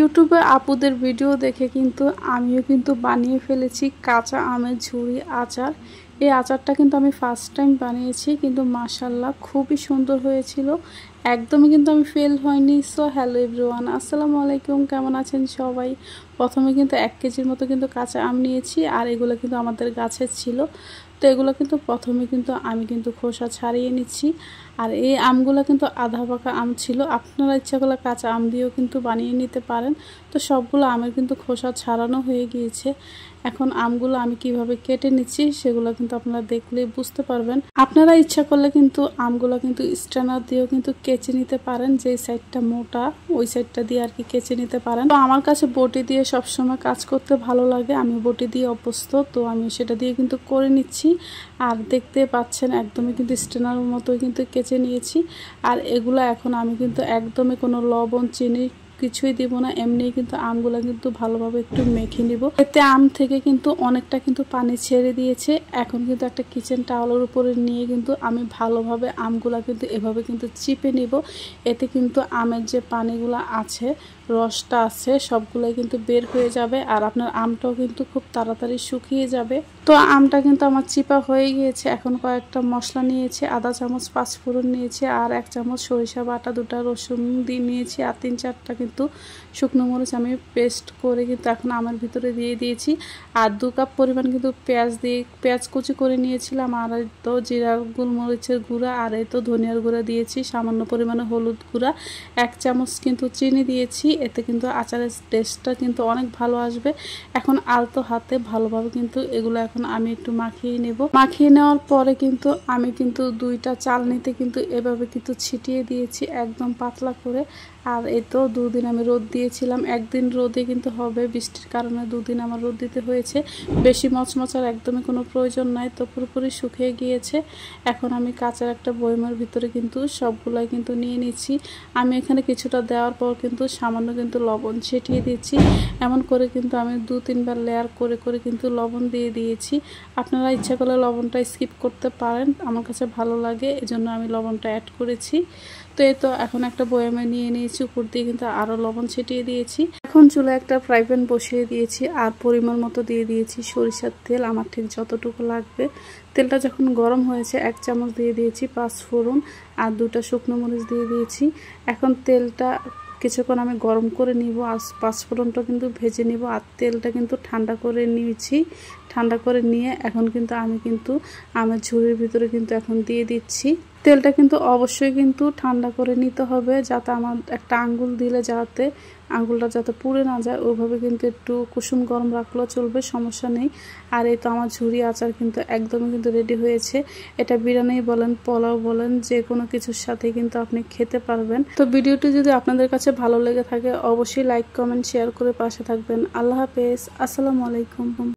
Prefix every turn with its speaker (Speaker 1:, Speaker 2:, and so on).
Speaker 1: ইউটিউবে আপুদের ভিডিও দেখে কিন্তু আমিও কিন্তু বানিয়ে ফেলেছি কাঁচা আমের ঝুরি আচার। এই আচারটা কিন্তু আমি ফার্স্ট টাইম বানিয়েছি, কিন্তু মাশাআল্লাহ খুবই সুন্দর হয়েছিল, একদমই কিন্তু আমি ফেল হয়নি। সো হ্যালো এভরিওয়ান, আসসালামু আলাইকুম, কেমন আছেন সবাই। প্রথমে কিন্তু 1 কেজির মতো কিন্তু কাঁচা আম নিয়েছি, আর এগুলো কিন্তু আমাদের গাছের ছিল। তো এগুলো কিন্তু প্রথমে কিন্তু আমি কিন্তু খোসা ছাড়িয়ে নিচ্ছি। আর এই আমগুলো কিন্তু আধা পাকা আম ছিল, আপনারা ইচ্ছা করলে কাঁচা আম দিয়েও কিন্তু বানিয়ে নিতে পারেন। তো সবগুলো আমের কিন্তু খোসা ছাড়ানো হয়ে গিয়েছে। এখন আমগুলো আমি কিভাবে কেটে নিচ্ছি সেগুলো কিন্তু আপনারা দেখলেই বুঝতে পারবেন। আপনারা ইচ্ছা করলে কিন্তু আমগুলো কিন্তু স্ট্যানার দিয়েও কিন্তু কেচে নিতে পারেন, যে সাইডটা মোটা ওই সাইডটা দিয়ে আর কি কেচে নিতে পারেন। তো আমার কাছে বটি দিয়ে সবসময় কাজ করতে ভালো লাগে, আমি বটি দিয়ে অভ্যস্ত, তো আমি সেটা দিয়ে কিন্তু করে নিচ্ছি। আর দেখতে পাচ্ছেন একদমই কিন্তু স্ট্যানারের মতোই কিন্তু কেচে নিয়েছি। আর এগুলো এখন আমি কিন্তু একদমই কোনো লবণ চিনি কিছুই দিব না, এমনি কিন্তু আমগুলো কিন্তু ভালোভাবে একটু মেখে নিব। এতে আম থেকে কিন্তু অনেকটা কিন্তু পানি ছেড়ে দিয়েছে। এখন কিন্তু একটা কিচেন টাওয়ালের উপরে নিয়ে কিন্তু আমি ভালোভাবে আমগুলা কিন্তু এভাবে কিন্তু চিপে নিব। এতে কিন্তু আমের যে পানিগুলো আছে, রসটা আছে, সবগুলাই কিন্তু বের হয়ে যাবে, আর আপনার আমটাও কিন্তু খুব তাড়াতাড়ি শুকিয়ে যাবে। তো আমটা কিন্তু আমার চিপা হয়ে গিয়েছে। এখন কয়েকটা মশলা নিয়েছি, আধা চামচ পাঁচফোড়ন নিয়েছি, আর 1 চামচ সরিষা বাটা, 2টা রসুন দিয়ে নিয়েছি, আর 3-4টা কিন্তু শুকনো মরিচ আমি পেস্ট করে কিন্তু এখন আমের ভিতরে দিয়ে দিয়েছি। আর 2 কাপ পরিমাণ কিন্তু পেঁয়াজ কুচি করে নিয়েছিলাম। আর এই তো জিরা গোলমরিচের গুঁড়া, আর এই তো ধনিয়ার গুঁড়া দিয়েছি, সামান্য পরিমাণে হলুদ গুঁড়া, 1 চামচ কিন্তু চিনি দিয়েছি। এতে কিন্তু আচারের টেস্টটা কিন্তু অনেক ভালো আসবে। এখন আলতো হাতে ভালোভাবে কিন্তু এগুলো এখন আমি একটু মাখিয়ে নেব। মাখিয়ে নেওয়ার পরে কিন্তু আমি কিন্তু 2টা চালনিতে কিন্তু এভাবে কিন্তু ছিটিয়ে দিয়েছি একদম পাতলা করে। আর এই তো 2 দিন আমি রোদ দিয়েছিলাম, একদিন রোদে কিন্তু হবে, বৃষ্টির কারণে 2 দিন আমার রোদ দিতে হয়েছে। বেশি মচমচার একদমই কোনো প্রয়োজন নাই, তো পুরোপুরি শুকিয়ে গিয়েছে। এখন আমি কাঁচের একটা বয়মের ভিতরে কিন্তু সবগুলাই কিন্তু নিয়ে নিচ্ছি। আমি এখানে কিছুটা দেওয়ার পর কিন্তু সামান্য কিন্তু লবণ ছিটিয়ে দিচ্ছি। এমন করে কিন্তু আমি 2-3 বার লেয়ার করে করে কিন্তু লবণ দিয়ে দিয়েছি। আপনারা ইচ্ছা করলে লবণটা স্কিপ করতে পারেন, আমার কাছে ভালো লাগে এজন্য আমি লবণটা অ্যাড করেছি। তো এই তো এখন একটা বয়ামে নিয়ে নিয়েছি, উপর দিয়ে কিন্তু আরও লবণ ছিটিয়ে দিয়েছি। এখন চুলায় একটা ফ্রাই প্যান বসিয়ে দিয়েছি, আর পরিমাণ মতো দিয়ে দিয়েছি সরিষার তেল, আমার ঠিক যতটুকু লাগবে। তেলটা যখন গরম হয়েছে 1 চামচ দিয়ে দিয়েছি পাঁচফোড়ন, আর 2টা শুকনো মরিচ দিয়ে দিয়েছি। এখন তেলটা কিছুক্ষণ আমি গরম করে নিব, আর পাঁচফোড়নটা কিন্তু ভেজে নিব, আর তেলটা কিন্তু ঠান্ডা করে নিয়েছি। ঠান্ডা করে নিয়ে এখন কিন্তু আমি কিন্তু আমের ঝুড়ির ভিতরে কিন্তু এখন দিয়ে দিচ্ছি। তেলটা কিন্তু অবশ্যই কিন্তু ঠান্ডা করে নিতে হবে, যাতে আমার একটা আঙ্গুল দিলে যাতে আঙ্গুলটা যাতে পুড়ে না যায়, ওইভাবে কিন্তু একটু কুসুম গরম রাখলেও চলবে, সমস্যা নেই। আর এই তো আমার ঝুরি আচার কিন্তু একদমই কিন্তু রেডি হয়েছে। এটা বিরিয়ানি বলেন, পোলাও বলেন, যে কোনো কিছুর সাথে কিন্তু আপনি খেতে পারবেন। তো ভিডিওটি যদি আপনাদের কাছে ভালো লেগে থাকে অবশ্যই লাইক কমেন্ট শেয়ার করে পাশে থাকবেন। আল্লাহ হাফেজ, আসসালামু আলাইকুম।